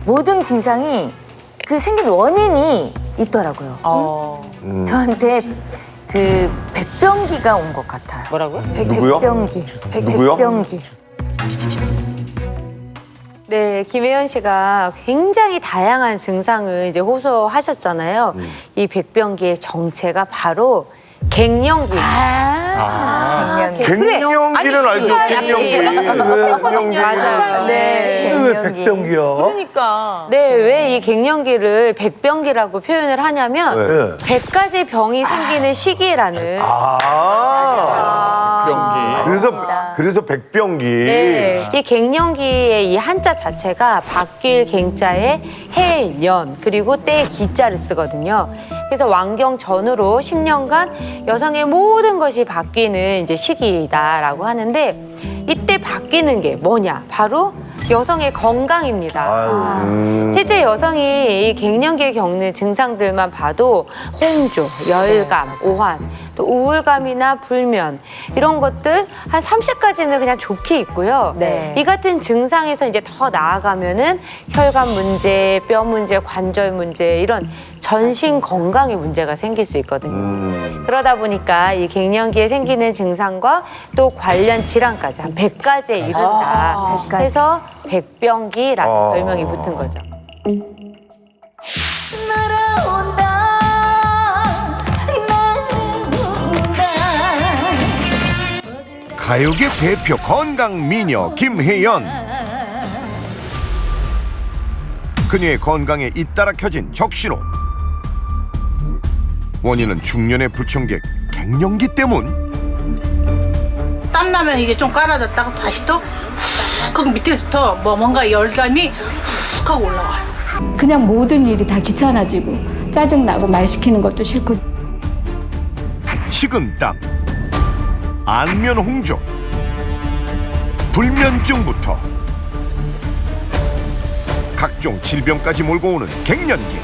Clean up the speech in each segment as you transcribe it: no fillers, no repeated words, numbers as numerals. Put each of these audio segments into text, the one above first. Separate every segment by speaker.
Speaker 1: 모든 증상이 그 생긴 원인이 있더라고요. 저한테 그 백병기가 온 것 같아요.
Speaker 2: 뭐라고요?
Speaker 3: 누구요?
Speaker 1: 백병기.
Speaker 3: 누구요?
Speaker 1: 백병기.
Speaker 4: 네, 김혜연 씨가 굉장히 다양한 증상을 이제 호소하셨잖아요. 이 백병기의 정체가 바로 갱년기.
Speaker 1: 갱년기.
Speaker 3: 갱년기는 알죠. 갱년기.
Speaker 4: 맞아요. 네.
Speaker 5: 왜
Speaker 1: 갱년기.
Speaker 5: 백병기야?
Speaker 2: 그러니까.
Speaker 4: 네, 왜 이 갱년기를 백병기라고 표현을 하냐면
Speaker 5: 네.
Speaker 4: 100가지 병이 생기는 시기라는.
Speaker 3: 그래서 백병기.
Speaker 4: 네, 이 갱년기의 이 한자 자체가 바뀔 갱자에 해, 년, 그리고 때 기자를 쓰거든요. 그래서 완경 전후로 10년간 여성의 모든 것이 바뀌는 이제 시기다라고 하는데 이때 바뀌는 게 뭐냐? 바로 여성의 건강입니다. 실제 여성이 이 갱년기에 겪는 증상들만 봐도 홍조, 열감, 오한, 또 우울감이나 불면 이런 것들 한 30가지는 그냥 좋게 있고요.
Speaker 1: 네.
Speaker 4: 이 같은 증상에서 이제 더 나아가면은 혈관 문제, 뼈 문제, 관절 문제 이런 전신 건강에 문제가 생길 수 있거든요. 그러다 보니까 이 갱년기에 생기는 증상과 또 관련 질환까지 한 100가지에 이른다.
Speaker 1: 100가지.
Speaker 4: 해서 백병기라는 별명이 붙은 거죠.
Speaker 6: 가요계 대표 건강 미녀 김혜연. 그녀의 건강에 잇따라 켜진 적신호. 원인은 중년의 불청객 갱년기 때문.
Speaker 7: 땀나면 이게 좀 깔아졌다가 다시 또 훅 하고 밑에서부터 뭔가 열감이 훅 하고 올라와요.
Speaker 8: 그냥 모든 일이 다 귀찮아지고 짜증나고 말 시키는 것도 싫고.
Speaker 6: 식은땀, 안면 홍조, 불면증부터 각종 질병까지 몰고 오는 갱년기.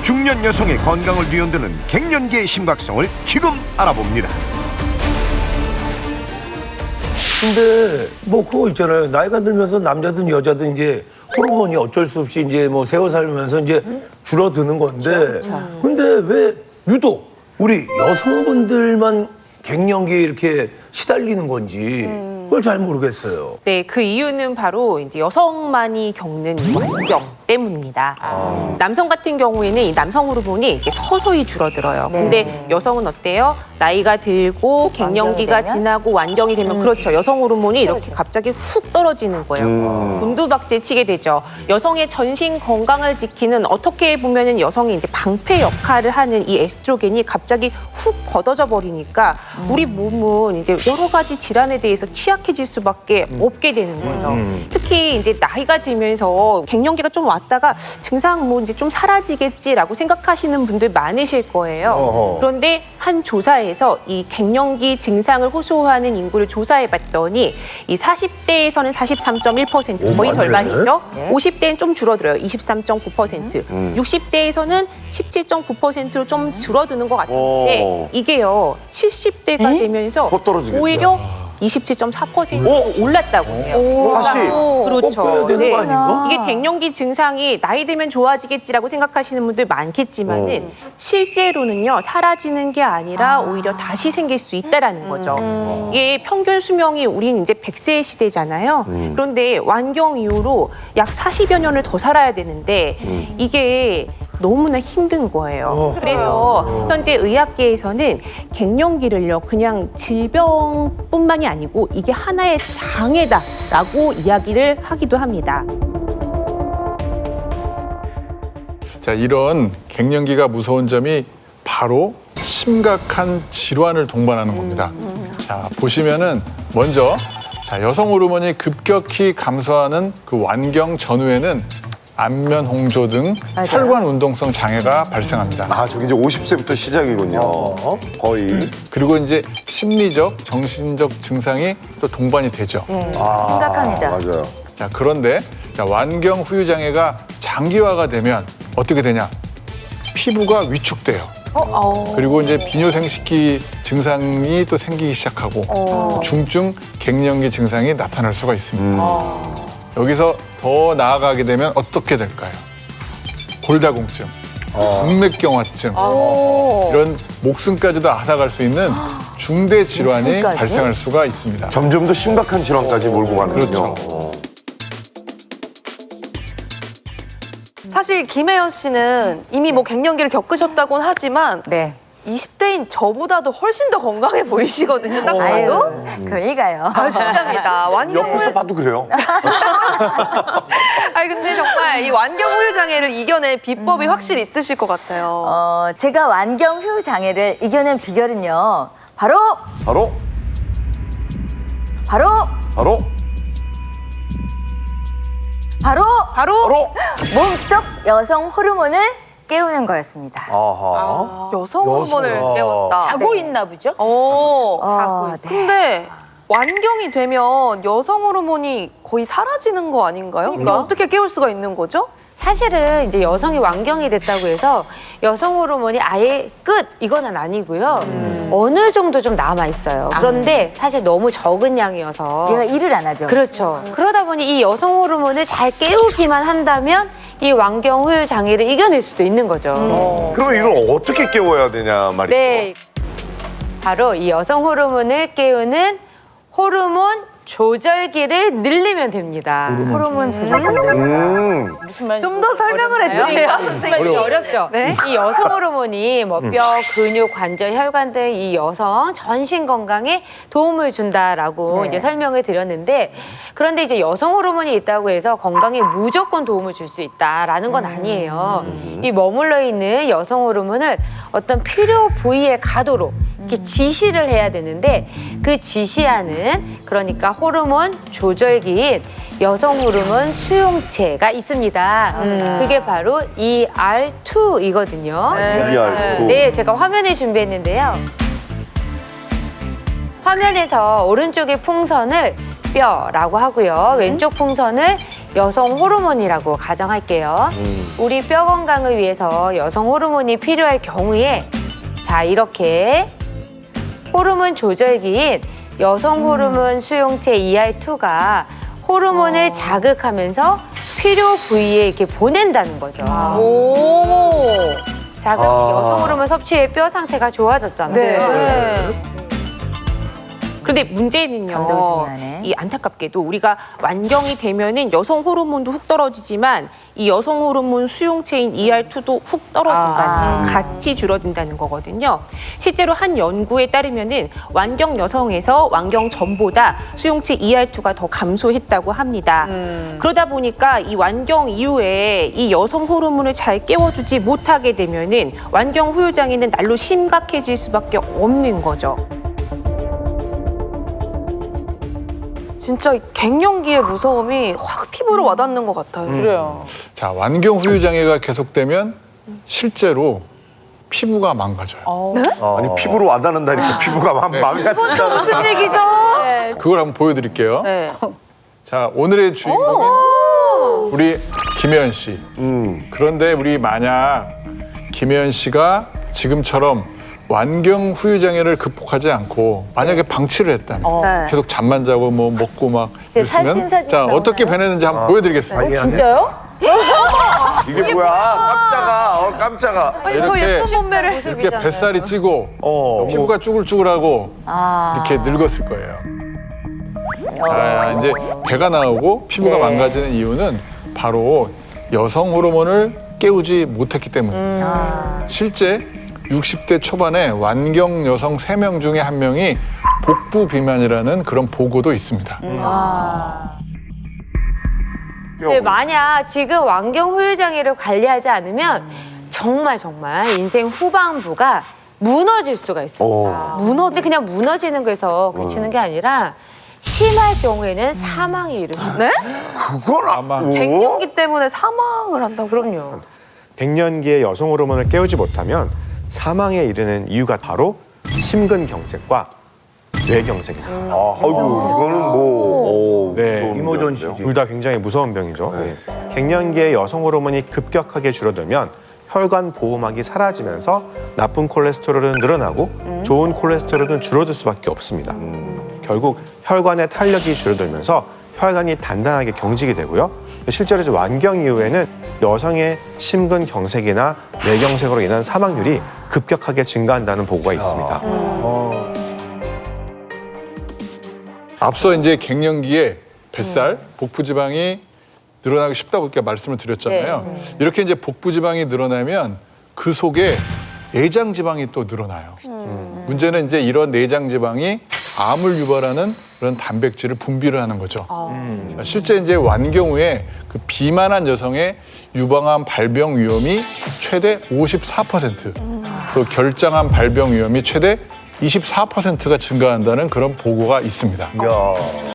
Speaker 6: 중년 여성의 건강을 뒤흔드는 갱년기의 심각성을 지금 알아봅니다.
Speaker 5: 근데 뭐 그거 있잖아요. 나이가 들면서 남자든 여자든 이제 호르몬이 어쩔 수 없이 이제 뭐 세월 살면서 이제 줄어드는 건데. 근데 왜 유독 우리 여성분들만 갱년기에 이렇게 시달리는 건지 그걸 잘 모르겠어요.
Speaker 2: 네, 그 이유는 바로 이제 여성만이 겪는 완경 때문입니다. 남성 같은 경우에는 이 남성 호르몬이 이렇게 서서히 줄어들어요. 근데 여성은 어때요? 나이가 들고 갱년기가
Speaker 1: 완경이 되면?
Speaker 2: 지나고 완경이 되면 그렇죠. 여성 호르몬이 이렇게 갑자기 훅 떨어지는 거예요. 곤두박질 치게 되죠. 여성의 전신 건강을 지키는 어떻게 보면은 여성이 이제 방패 역할을 하는 이 에스트로겐이 갑자기 훅 걷어져 버리니까 우리 몸은 이제 여러 가지 질환에 대해서 취약해질 수밖에 없게 되는 거죠. 특히 이제 나이가 들면서 갱년기가 좀 왔다가 증상 뭐 이제 좀 사라지겠지라고 생각하시는 분들 많으실 거예요. 그런데 한 조사에서 이 갱년기 증상을 호소하는 인구를 조사해 봤더니 이 40대에서는 43.1%, 거의 절반이죠. 50대는 좀 줄어들어요. 23.9%. 60대에서는 17.9%로 좀 줄어드는 것 같은데 이게요. 70대가 되면서
Speaker 3: 더 떨어지겠죠.
Speaker 2: 오히려 27.4%로 올랐다고 해요.
Speaker 3: 다시
Speaker 2: 그렇죠.
Speaker 5: 꺾어야 되는 거 아닌가?
Speaker 2: 이게 갱년기 증상이 나이 들면 좋아지겠지라고 생각하시는 분들 많겠지만은 실제로는요 사라지는 게 아니라 오히려 다시 생길 수 있다라는 거죠. 이게 평균 수명이 우리는 이제 100세 시대잖아요. 그런데 완경 이후로 약 40여 년을 더 살아야 되는데 이게 너무나 힘든 거예요. 그래서 현재 의학계에서는 갱년기를요 그냥 질병뿐만이 아니고 이게 하나의 장애다라고 이야기를 하기도 합니다.
Speaker 9: 자, 이런 갱년기가 무서운 점이 바로 심각한 질환을 동반하는 겁니다. 자, 보시면은 먼저 자, 여성 호르몬이 급격히 감소하는 그 완경 전후에는 안면 홍조 등 혈관 운동성 장애가 발생합니다.
Speaker 3: 아, 저기 이제 50세부터 시작이군요. 거의.
Speaker 9: 그리고 이제 심리적, 정신적 증상이 또 동반이 되죠.
Speaker 1: 심각합니다.
Speaker 3: 맞아요.
Speaker 9: 자, 그런데 자, 완경 후유 장애가 장기화가 되면 어떻게 되냐? 피부가 위축돼요. 그리고 이제 비뇨생식기 증상이 또 생기기 시작하고 중증 갱년기 증상이 나타날 수가 있습니다. 여기서 더 나아가게 되면 어떻게 될까요? 골다공증, 동맥경화증, 이런 목숨까지도 앗아갈 수 있는 중대 질환이
Speaker 1: 목숨까지?
Speaker 9: 발생할 수가 있습니다.
Speaker 3: 점점 더 심각한 질환까지 몰고 가는군요.
Speaker 9: 그렇죠.
Speaker 10: 사실 김혜연 씨는 이미 뭐 갱년기를 겪으셨다고는 하지만
Speaker 1: 네.
Speaker 10: 20대인 저보다도 훨씬 더 건강해 보이시거든요. 딱 봐도.
Speaker 1: 그럴 리가요.
Speaker 10: 아, 진짜입니다.
Speaker 3: 옆에서 봐도 그래요.
Speaker 10: 아니 근데 정말 이 완경 후유 장애를 이겨낸 비법이 확실히 있으실 것 같아요.
Speaker 1: 제가 완경 후유 장애를 이겨낸 비결은요. 바로
Speaker 3: 바로
Speaker 1: 몸속 여성 호르몬을 깨우는 거였습니다.
Speaker 3: 아하.
Speaker 10: 여성 호르몬을 깨웠다.
Speaker 2: 자고 있나 보죠?
Speaker 1: 네.
Speaker 10: 근데 완경이 되면 여성 호르몬이 거의 사라지는 거 아닌가요? 그러니까 어떻게 깨울 수가 있는 거죠?
Speaker 4: 사실은 이제 여성이 완경이 됐다고 해서 여성 호르몬이 아예 끝 이거는 아니고요. 어느 정도 좀 남아 있어요. 그런데 사실 너무 적은 양이어서
Speaker 1: 얘가 일을 안 하죠.
Speaker 4: 그렇죠. 그러다 보니 이 여성 호르몬을 잘 깨우기만 한다면 이 완경 후유 장애를 이겨낼 수도 있는 거죠.
Speaker 3: 그럼 이걸 어떻게 깨워야 되냐 말이죠.
Speaker 4: 네, 바로 이 여성 호르몬을 깨우는 호르몬 조절기를 늘리면 됩니다.
Speaker 1: 호르몬 조절기.
Speaker 4: 무슨 말인지
Speaker 10: 좀 더 설명을 해주세요, 선생님.
Speaker 4: 어렵죠.
Speaker 10: 네.
Speaker 4: 이 여성 호르몬이 뭐 뼈, 근육, 관절, 혈관 등 이 여성 전신 건강에 도움을 준다라고
Speaker 1: 네.
Speaker 4: 이제 설명을 드렸는데, 그런데 이제 여성 호르몬이 있다고 해서 건강에 무조건 도움을 줄 수 있다라는 건 아니에요. 이 머물러 있는 여성 호르몬을 어떤 필요 부위에 가도록 이렇게 지시를 해야 되는데, 그 지시하는, 그러니까 호르몬 조절기인 여성 호르몬 수용체가 있습니다. 그게 바로 ER2이거든요.
Speaker 3: ER2.
Speaker 4: 네, 제가 화면에 준비했는데요. 화면에서 오른쪽의 풍선을 뼈라고 하고요. 왼쪽 풍선을 여성 호르몬이라고 가정할게요. 우리 뼈 건강을 위해서 여성 호르몬이 필요할 경우에 자, 이렇게 호르몬 조절기인 여성 호르몬 수용체 ER2가 호르몬을 자극하면서 필요 부위에 이렇게 보낸다는 거죠. 자, 그럼 여성 호르몬 섭취에 뼈 상태가 좋아졌잖아요.
Speaker 2: 그런데 문제는요.
Speaker 1: 감동이 중요하네.
Speaker 2: 이 안타깝게도 우리가 완경이 되면은 여성 호르몬도 훅 떨어지지만 이 여성 호르몬 수용체인 ER2도 훅 떨어진다는 같이 줄어든다는 거거든요. 실제로 한 연구에 따르면은 완경 여성에서 완경 전보다 수용체 ER2가 더 감소했다고 합니다. 그러다 보니까 이 완경 이후에 이 여성 호르몬을 잘 깨워주지 못하게 되면은 완경 후유 장애는 날로 심각해질 수밖에 없는 거죠.
Speaker 10: 진짜 이 갱년기의 무서움이 확 피부로 와닿는 것 같아요. 그래요.
Speaker 9: 자, 완경 후유 장애가 계속되면 실제로 피부가 망가져요.
Speaker 3: 아니 피부로 와닿는다니까 피부가 망가진다는.
Speaker 10: 무슨 얘기죠?
Speaker 9: 그걸 한번 보여드릴게요.
Speaker 10: 네.
Speaker 9: 자, 오늘의 주인공은 우리 김혜연 씨. 그런데 우리 만약 김혜연 씨가 지금처럼 완경 후유 장애를 극복하지 않고 만약에 방치를 했다면
Speaker 10: 네.
Speaker 9: 계속 잠만 자고 뭐 먹고 막
Speaker 1: 이제
Speaker 9: 있으면
Speaker 1: 사진
Speaker 9: 자,
Speaker 1: 나오나요?
Speaker 9: 어떻게 변했는지 한번 보여드리겠습니다.
Speaker 4: 진짜요?
Speaker 3: 이게 뭐야? 깜짝아. 깜짝아.
Speaker 10: 아니, 저
Speaker 9: 이렇게
Speaker 10: 예쁜 몸매를.
Speaker 9: 이렇게 뱃살이 찌고 피부가 쭈글쭈글하고 이렇게 늙었을 거예요. 자, 이제 배가 나오고 피부가 망가지는 이유는 바로 여성 호르몬을 깨우지 못했기 때문입니다. 실제 60대 초반에 완경 여성 3명 중에 1명이 복부 비만이라는 그런 보고도 있습니다.
Speaker 4: 네, 만약 지금 완경 후유 장애를 관리하지 않으면 정말 인생 후반부가 무너질 수가 있습니다. 근데 그냥 무너지는 거에서 그치는 게 아니라 심할 경우에는 사망에 이르는
Speaker 10: 네?
Speaker 3: 그걸
Speaker 9: 아마
Speaker 10: 갱년기 때문에 사망을 한다고.
Speaker 4: 그럼요.
Speaker 11: 갱년기의 여성 호르몬을 깨우지 못하면 사망에 이르는 이유가 바로 심근경색과 뇌경색입니다.
Speaker 3: 아이고 이거는 뭐.
Speaker 11: 네,
Speaker 5: 이모전시지.
Speaker 11: 둘 다 굉장히 무서운 병이죠. 네. 갱년기의 여성 호르몬이 급격하게 줄어들면 혈관 보호막이 사라지면서 나쁜 콜레스테롤은 늘어나고 좋은 콜레스테롤은 줄어들 수밖에 없습니다. 결국 혈관의 탄력이 줄어들면서 혈관이 단단하게 경직이 되고요. 실제로 이제 완경 이후에는 여성의 심근경색이나 뇌경색으로 인한 사망률이 급격하게 증가한다는 보고가 있습니다.
Speaker 9: 앞서 이제 갱년기에 뱃살, 복부 지방이 늘어나기 쉽다고 이렇게 말씀을 드렸잖아요. 이렇게 이제 복부 지방이 늘어나면 그 속에 내장 지방이 또 늘어나요. 문제는 이제 이런 내장 지방이 암을 유발하는 그런 단백질을 분비를 하는 거죠. 실제 이제 완경 후에 그 비만한 여성의 유방암 발병 위험이 최대 54%, 그 결장암 발병 위험이 최대 24%가 증가한다는 그런 보고가 있습니다.
Speaker 5: 이야.